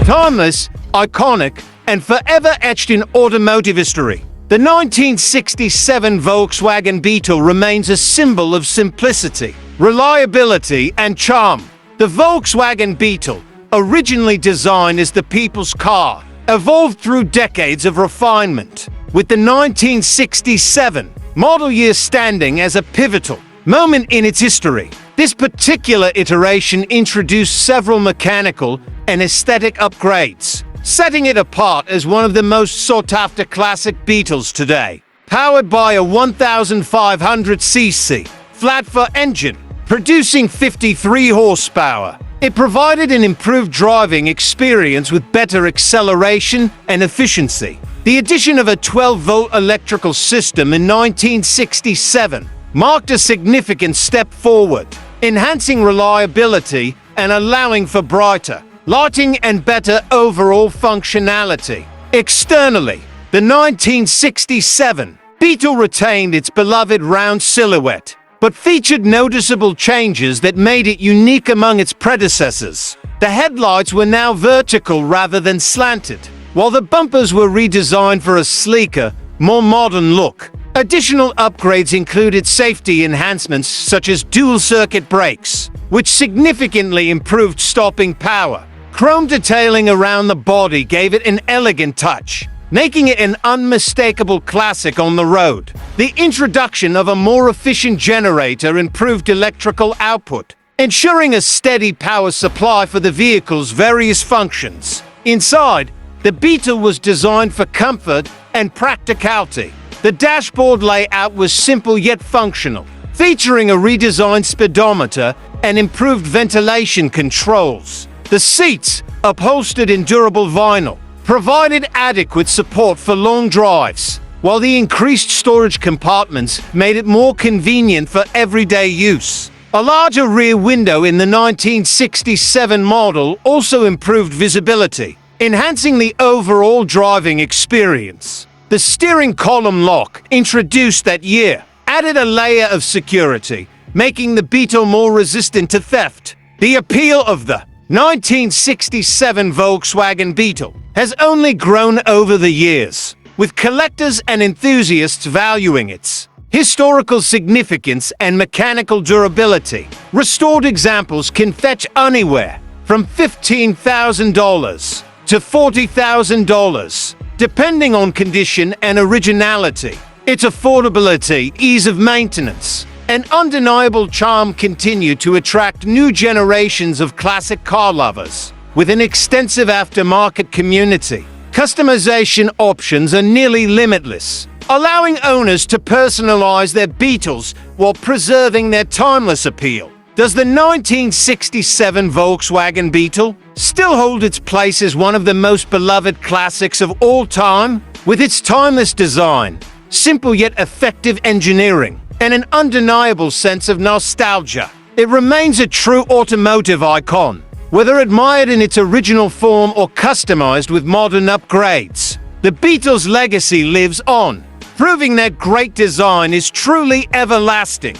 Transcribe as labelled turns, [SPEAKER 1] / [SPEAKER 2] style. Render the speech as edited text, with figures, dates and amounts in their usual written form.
[SPEAKER 1] Timeless, iconic, and forever etched in automotive history, the 1967 Volkswagen Beetle remains a symbol of simplicity, reliability, and charm. The Volkswagen Beetle, originally designed as the people's car, evolved through decades of refinement, with the 1967 model year standing as a pivotal moment in its history. This particular iteration introduced several mechanical and aesthetic upgrades, setting it apart as one of the most sought-after classic Beetles today. Powered by a 1,500cc flat-foot engine, producing 53 horsepower, it provided an improved driving experience with better acceleration and efficiency. The addition of a 12-volt electrical system in 1967 marked a significant step forward, enhancing reliability and allowing for brighter lighting and better overall functionality. Externally, the 1967 Beetle retained its beloved round silhouette, but featured noticeable changes that made it unique among its predecessors. The headlights were now vertical rather than slanted, while the bumpers were redesigned for a sleeker, more modern look. Additional upgrades included safety enhancements such as dual-circuit brakes, which significantly improved stopping power. Chrome detailing around the body gave it an elegant touch, making it an unmistakable classic on the road. The introduction of a more efficient generator improved electrical output, ensuring a steady power supply for the vehicle's various functions. Inside, the Beetle was designed for comfort and practicality. The dashboard layout was simple yet functional, featuring a redesigned speedometer and improved ventilation controls. The seats, upholstered in durable vinyl, provided adequate support for long drives, while the increased storage compartments made it more convenient for everyday use. A larger rear window in the 1967 model also improved visibility, enhancing the overall driving experience. The steering column lock, introduced that year, added a layer of security, making the Beetle more resistant to theft. The appeal of the 1967 Volkswagen Beetle has only grown over the years, with collectors and enthusiasts valuing its historical significance and mechanical durability. Restored examples can fetch anywhere from $15,000 to $40,000, depending on condition and originality. Its affordability, ease of maintenance, and undeniable charm continue to attract new generations of classic car lovers. With an extensive aftermarket community, customization options are nearly limitless, allowing owners to personalize their Beetles while preserving their timeless appeal. Does the 1967 Volkswagen Beetle still hold its place as one of the most beloved classics of all time? With its timeless design, simple yet effective engineering, and an undeniable sense of nostalgia, it remains a true automotive icon. Whether admired in its original form or customized with modern upgrades, the Beetle's legacy lives on, proving that great design is truly everlasting.